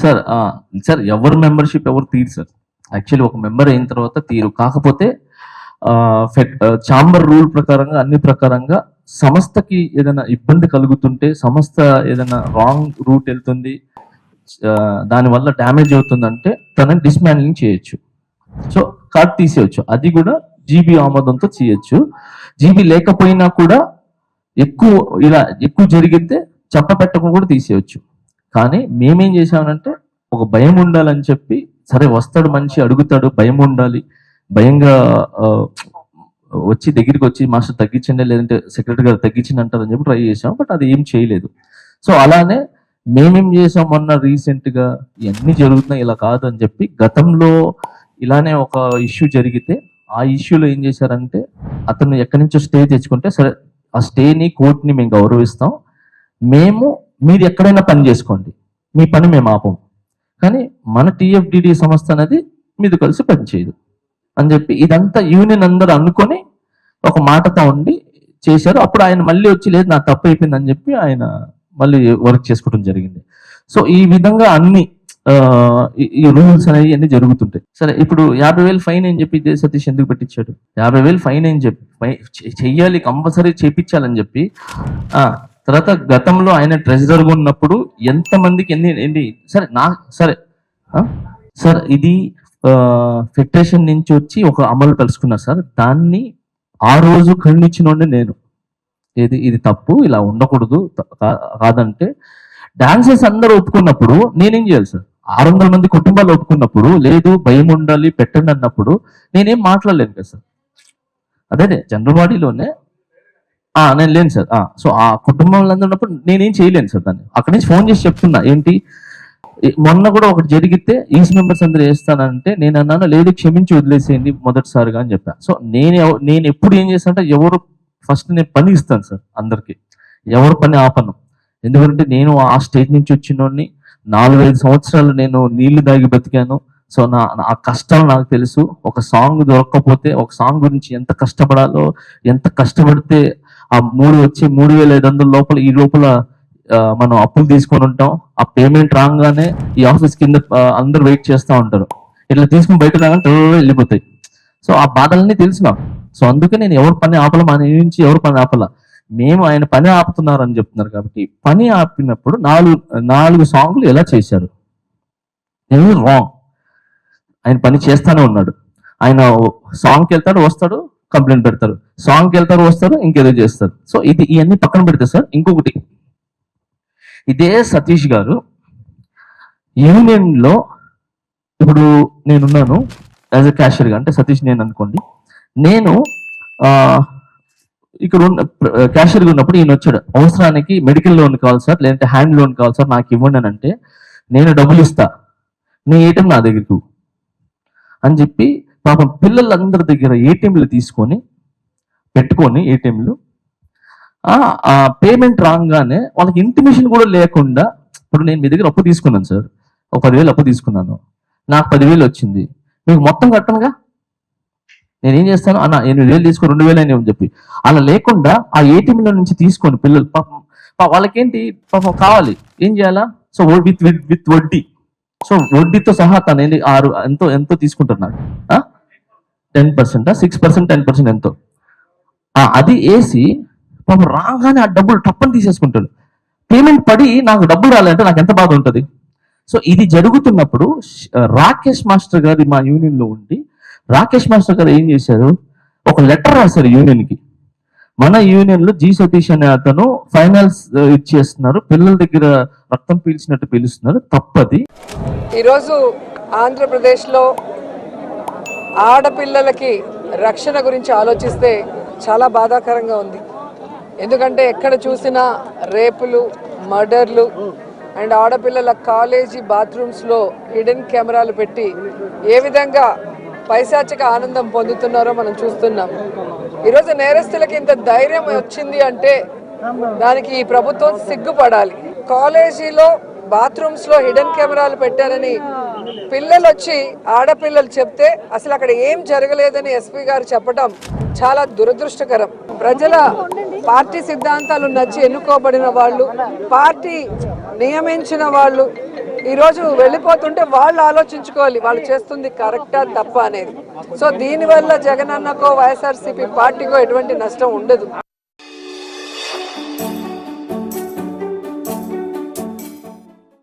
Sir sir ఎవరు membership ఎవరు తీరు సార్. యాక్చువల్లీ ఒక మెంబర్ అయిన తర్వాత తీరు. కాకపోతే ఛాంబర్ రూల్ ప్రకారంగా అన్ని ప్రకారంగా సంస్థకి ఏదైనా ఇబ్బంది కలుగుతుంటే, సంస్థ ఏదైనా రాంగ్ రూట్ వెళ్తుంది, దానివల్ల డ్యామేజ్ అవుతుందంటే తనని డిస్మాండ్లింగ్ చేయొచ్చు. సో కార్డ్ తీసేయచ్చు. అది కూడా జీబీ ఆమోదంతో చేయొచ్చు. జీబీ లేకపోయినా కూడా ఎక్కువ జరిగితే చెప్పపెట్టకుండా కూడా తీసేయచ్చు. కానీ మేమేం చేసామనంటే ఒక భయం ఉండాలని చెప్పి, సరే వస్తాడు మనిషి అడుగుతాడు, భయం ఉండాలి, భయంగా వచ్చి దగ్గరికి వచ్చి మాస్టర్ తగ్గించండి లేదంటే సెక్రటరీ గారు తగ్గించండి అంటారని చెప్పి ట్రై చేసాం. బట్ అది ఏం చేయలేదు. సో అలానే మేమేం చేసాం మొన్న రీసెంట్ గా ఇవన్నీ జరుగుతున్నాయి ఇలా కాదు అని చెప్పి, గతంలో ఇలానే ఒక ఇష్యూ జరిగితే ఆ ఇష్యూలో ఏం చేశారంటే అతను ఎక్కడి నుంచో స్టే తెచ్చుకుంటే, సరే ఆ స్టేని కోర్టుని మేము గౌరవిస్తాం, మీరు ఎక్కడైనా పని చేసుకోండి, మీ పని మేము ఆపం, కానీ మన టీఎఫ్డిడి సంస్థ అనేది మీతో కలిసి పనిచేయదు అని చెప్పి ఇదంతా యూనియన్ అందరూ అనుకొని ఒక మాటతో ఉండి చేశారు. అప్పుడు ఆయన మళ్ళీ వచ్చి లేదు నాకు తప్పు అయిపోయింది అని చెప్పి ఆయన మళ్ళీ వర్క్ చేసుకోవడం జరిగింది. సో ఈ విధంగా అన్ని ఈ రూల్స్ అనేవి అన్ని జరుగుతుంటాయి. సరే ఇప్పుడు 50,000 ఫైన్ అని చెప్పి సతీష్ ఎందుకు పెట్టించాడు? 50,000 ఫైన్ అని చెప్పి చెయ్యాలి, కంపల్సరీ చేపించాలని చెప్పి. తర్వాత గతంలో ఆయన ట్రెజరర్ ఉన్నప్పుడు ఎంతమందికి ఎన్ని సరే సార్ ఇది ఫెడరేషన్ నుంచి వచ్చి ఒక అమలు కలుసుకున్నారు సార్. దాన్ని ఆ రోజు ఖండించినోండి నేను. ఇది తప్పు, ఇలా ఉండకూడదు కాదంటే డాన్సర్స్ అందరూ ఒప్పుకున్నప్పుడు నేనేం చేయాలి సార్? 600 మంది కుటుంబాలు ఒప్పుకున్నప్పుడు, లేదు భయం ఉండాలి పెట్టండి అన్నప్పుడు నేనేం మాట్లాడలేను కదా సార్. అదే జనరల్ బాడీలోనే నేను లేను సార్. సో ఆ కుటుంబంలో ఉన్నప్పుడు నేనేం చేయలేను సార్. దాన్ని అక్కడి నుంచి ఫోన్ చేసి చెప్తున్నా. ఏంటి మొన్న కూడా ఒకటి జరిగితే ఈస్ట్ మెంబర్స్ అందరూ వేస్తానంటే నేను అన్నాను లేదు క్షమించి వదిలేసేయండి మొదటిసారిగా అని చెప్పాను. సో నేను ఎప్పుడు ఏం చేస్తానంటే ఎవరు ఫస్ట్ నేను పని ఇస్తాను సార్ అందరికి, ఎవరు పని ఆపను. ఎందుకంటే నేను ఆ స్టేజ్ నుంచి వచ్చినోడిని, 4-5 సంవత్సరాలు నేను నీళ్లు దాగి బతికాను. సో ఆ కష్టాలు నాకు తెలుసు. ఒక సాంగ్ దొరకకపోతే ఒక సాంగ్ గురించి ఎంత కష్టపడాలో, ఎంత కష్టపడితే ఆ 3,500 ఈ లోపల మనం అప్పులు తీసుకొని ఉంటాం. ఆ పేమెంట్ రాగానే ఈ ఆఫీస్ కింద అందరూ వెయిట్ చేస్తూ ఉంటారు. ఇట్లా తీసుకుని బయట రాగానే వెళ్ళిపోతాయి. సో ఆ బాధలన్నీ తెలుసు నాకు. సో అందుకే నేను ఎవరు పని ఆపల, మన నుంచి ఎవరు పని ఆపల, మేము ఆయన పని ఆపుతున్నారు అని చెప్తున్నారు. కాబట్టి పని ఆపినప్పుడు 4 సాంగ్లు ఎలా చేశారు? రాంగ్. ఆయన పని చేస్తానే ఉన్నాడు. ఆయన సాంగ్కి వెళ్తాడు వస్తాడు కంప్లైంట్ పెడతారు, సాంగ్కి వెళ్తారు వస్తారు ఇంకేదో చేస్తారు. సో ఇవన్నీ పక్కన పెడతారు సార్. ఇంకొకటి, ఇదే సతీష్ గారు యూనియన్ లో ఇప్పుడు నేనున్నాను యాజ్ ఎ క్యాషియర్గా, అంటే సతీష్ నేను అనుకోండి, నేను ఇక్కడ క్యాషియర్గా ఉన్నప్పుడు ఈయన వచ్చాడు, అవసరానికి మెడికల్ లోన్ కావాలి సార్ లేదంటే హ్యాండ్ లోన్ కావాలి సార్ నాకు ఇవ్వండి అని అంటే, నేను డబ్బులు ఇస్తా, నీ ఏటీఎం నా దగ్గరకు అని చెప్పి పాపం పిల్లలందరి దగ్గర ఏటీఎంలు తీసుకొని పెట్టుకొని ఏటీఎంలు ఆ పేమెంట్ రాగానే వాళ్ళకి ఇంటిమేషన్ కూడా లేకుండా, ఇప్పుడు నేను మీ దగ్గర అప్పు తీసుకున్నాను సార్, ఒక 10,000 అప్పు తీసుకున్నాను, నాకు 10,000 వచ్చింది, మీకు మొత్తం కట్టనుగా, నేనేం చేస్తాను 8,000 తీసుకో 2,000 అని చెప్పి అలా లేకుండా ఆ ఏటీఎంల నుంచి తీసుకొని పిల్లలు పాపం వాళ్ళకేంటి పాపం కావాలి, ఏం చేయాలా? సో విత్ వడ్డీ, సో వడ్డీతో సహా తను ఎంతో తీసుకుంటున్నాడు. 10%, 6%, 10% ఎంతో అది వేసి పాపం రాగానే ఆ డబ్బులు టప్పని తీసేసుకుంటాడు. పేమెంట్ పడి నాకు డబ్బులు రాలంటే నాకు ఎంత బాధ ఉంటుంది. సో ఇది జరుగుతున్నప్పుడు రాకేష్ మాస్టర్ గారు మా యూనియన్ లో ఉండి, రాకేష్ మాస్టర్ గారు ఏం చేశారు, ఒక లెటర్ రాశారు యూనియన్ కి, మన యూనియన్ లో జి సతీష్ అనే అతను ఫైనల్స్ ఇచ్చేస్తున్నారు, పిల్లల దగ్గర రక్తం పీల్చినట్టు పీలుస్తున్నారు, తప్పది. ఈరోజు ఆంధ్రప్రదేశ్ లో ఆడపిల్లలకి రక్షణ గురించి ఆలోచిస్తే చాలా బాధాకరంగా ఉంది. ఎందుకంటే ఎక్కడ చూసినా రేపులు, మర్డర్లు అండ్ ఆడపిల్లల కాలేజీ బాత్రూమ్స్లో హిడెన్ కెమెరాలు పెట్టి ఏ విధంగా పైశాచిక ఆనందం పొందుతున్నారో మనం చూస్తున్నాం. ఈరోజు నేరస్తులకి ఇంత ధైర్యం వచ్చింది అంటే దానికి ఈ ప్రభుత్వం సిగ్గుపడాలి. కాలేజీలో బాత్రూమ్స్లో హిడెన్ కెమెరాలు పెట్టారని పిల్లలు వచ్చి ఆడపిల్లలు చెప్తే అసలు అక్కడ ఏం జరగలేదని ఎస్పీ గారు చెప్పడం చాలా దురదృష్టకరం. ప్రజల పార్టీ సిద్ధాంతాలు నచ్చి ఎన్నుకోబడిన వాళ్ళు, పార్టీ నియమించిన వాళ్ళు ఈరోజు వెళ్ళిపోతుంటే వాళ్ళు ఆలోచించుకోవాలి వాళ్ళు చేస్తుంది కరెక్టా తప్ప అనేది. సో దీనివల్ల జగనన్నకో వైఎస్ఆర్సీపీ పార్టీకో ఎటువంటి నష్టం ఉండదు.